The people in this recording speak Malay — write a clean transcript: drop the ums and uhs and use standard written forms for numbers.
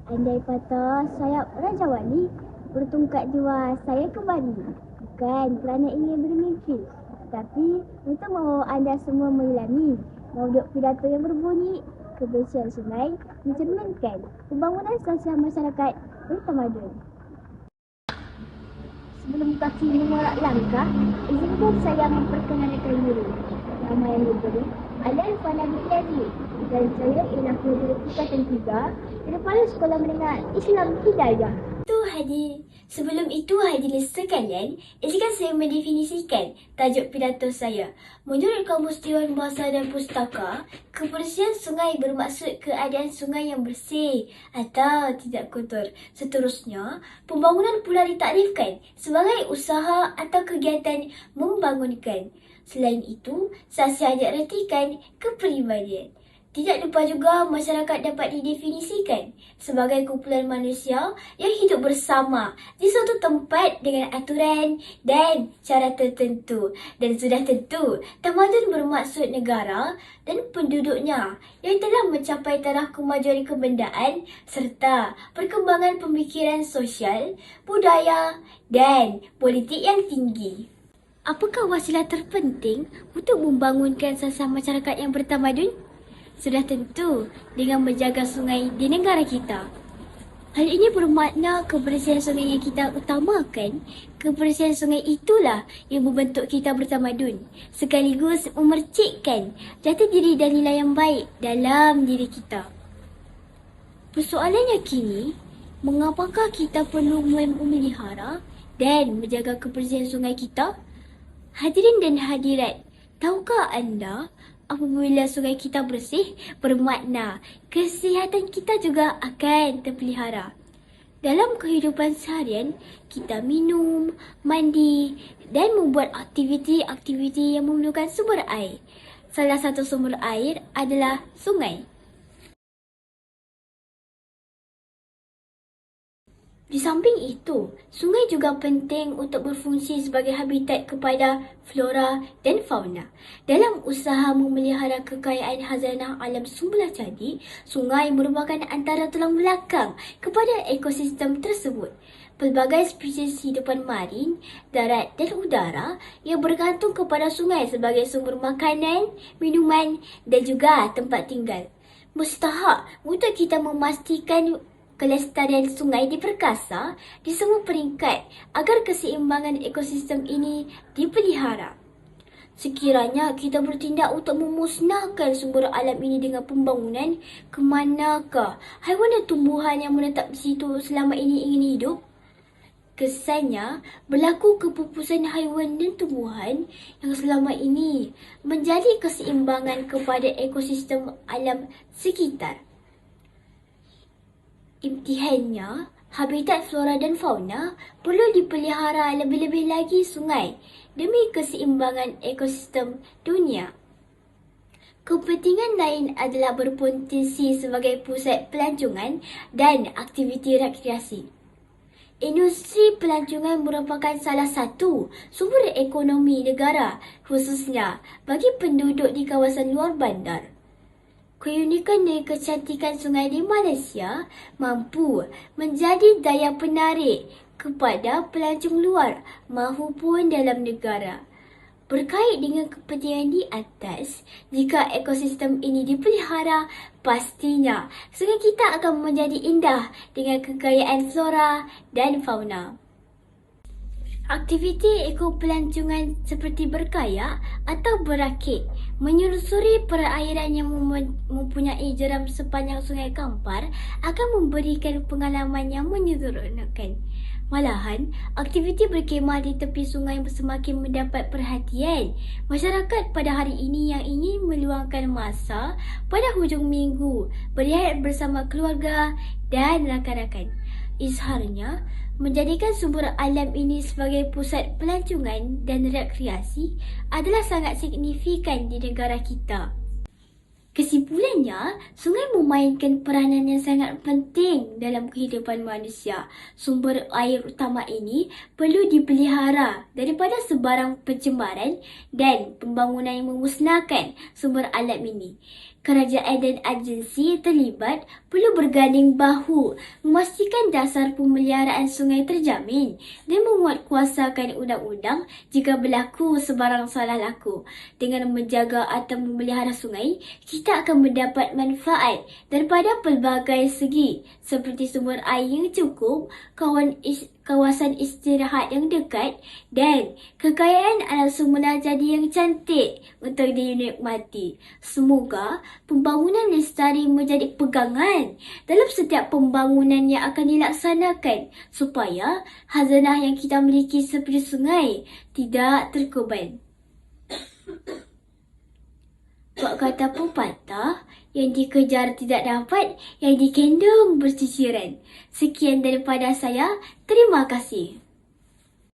Andai patah sayap Raja Wali, bertungkat jiwa saya kembali. Bukan kerana ingin bermimpi, tapi untuk mahu anda semua menyelami mauduk pidato yang berbunyi kebersihan sungai mencerminkan pembangunan sosial masyarakat bertamadun. Sebelum kaki mengorak langkah, izinkan saya memperkenalkan diri. Nama yang diberi adalah Irfana Binti dan saya ialah pelajar tingkatan 3 daripada Sekolah Menengah Islam Hidayah. Sebelum itu hadirin sekalian, izinkan saya mendefinisikan tajuk pidato saya. Menurut Kamus Dewan Bahasa dan Pustaka, kebersihan sungai bermaksud keadaan sungai yang bersih atau tidak kotor. Seterusnya, pembangunan pula ditakrifkan sebagai usaha atau kegiatan membangunkan. Selain itu, saksi ajak retikan kepribadian. Tidak lupa juga masyarakat dapat didefinisikan sebagai kumpulan manusia yang hidup bersama di suatu tempat dengan aturan dan cara tertentu. Dan sudah tentu, tamadun bermaksud negara dan penduduknya yang telah mencapai taraf kemajuan kebendaan serta perkembangan pemikiran sosial, budaya dan politik yang tinggi. Apakah wasilah terpenting untuk membangunkan sosial masyarakat yang bertamadun? Sudah tentu dengan menjaga sungai di negara kita. Hal ini bermakna kebersihan sungai yang kita utamakan. Kebersihan sungai itulah yang membentuk kita bertamadun, sekaligus memercikkan jati diri dan nilai yang baik dalam diri kita. Persoalannya kini, mengapakah kita perlu memelihara dan menjaga kebersihan sungai kita? Hadirin dan hadirat, tahukah anda apabila sungai kita bersih, bermakna kesihatan kita juga akan terpelihara. Dalam kehidupan seharian, kita minum, mandi dan membuat aktiviti-aktiviti yang memerlukan sumber air. Salah satu sumber air adalah sungai. Di samping itu, sungai juga penting untuk berfungsi sebagai habitat kepada flora dan fauna. Dalam usaha memelihara kekayaan khazanah alam sumber jadi, sungai merupakan antara tulang belakang kepada ekosistem tersebut. Pelbagai spesies hidupan marin, darat dan udara yang bergantung kepada sungai sebagai sumber makanan, minuman dan juga tempat tinggal. Mustahak untuk kita memastikan kelestarian sungai diperkasa di semua peringkat agar keseimbangan ekosistem ini dipelihara. Sekiranya kita bertindak untuk memusnahkan sumber alam ini dengan pembangunan, ke manakah haiwan dan tumbuhan yang menetap di situ selama ini ingin hidup? Kesannya berlaku kepupusan haiwan dan tumbuhan yang selama ini menjadi keseimbangan kepada ekosistem alam sekitar. Imtihannya, habitat flora dan fauna perlu dipelihara lebih-lebih lagi sungai demi keseimbangan ekosistem dunia. Kepentingan lain adalah berpotensi sebagai pusat pelancongan dan aktiviti rekreasi. Industri pelancongan merupakan salah satu sumber ekonomi negara, khususnya bagi penduduk di kawasan luar bandar. Keunikan dan kecantikan sungai di Malaysia mampu menjadi daya penarik kepada pelancong luar mahupun dalam negara. Berkait dengan kepentingan di atas, jika ekosistem ini dipelihara, pastinya sungai kita akan menjadi indah dengan kekayaan flora dan fauna. Aktiviti ekopelancongan seperti berkayak atau berakit menyusuri perairan yang mempunyai jeram sepanjang Sungai Kampar akan memberikan pengalaman yang menyeronokkan. Malahan, aktiviti berkemah di tepi sungai semakin mendapat perhatian masyarakat pada hari ini yang ingin meluangkan masa pada hujung minggu, berehat bersama keluarga dan rakan-rakan. Izharnya, menjadikan sumber alam ini sebagai pusat pelancongan dan rekreasi adalah sangat signifikan di negara kita. Kesimpulannya, sungai memainkan peranan yang sangat penting dalam kehidupan manusia. Sumber air utama ini perlu dipelihara daripada sebarang pencemaran dan pembangunan yang memusnahkan sumber alam ini. Kerajaan dan agensi terlibat perlu berganding bahu memastikan dasar pemeliharaan sungai terjamin dan menguatkuasakan undang-undang jika berlaku sebarang salah laku. Dengan menjaga atau memelihara sungai, kita akan mendapat manfaat daripada pelbagai segi seperti sumber air yang cukup, kawasan istirahat yang dekat dan kekayaan alam semula jadi yang cantik untuk dinikmati. Semoga pembangunan lestari menjadi pegangan dalam setiap pembangunan yang akan dilaksanakan supaya khazanah yang kita miliki seperti sungai tidak terkorban. Buat kata pepatah, yang dikejar tidak dapat, yang dikendung berciciran. Sekian daripada saya. Terima kasih.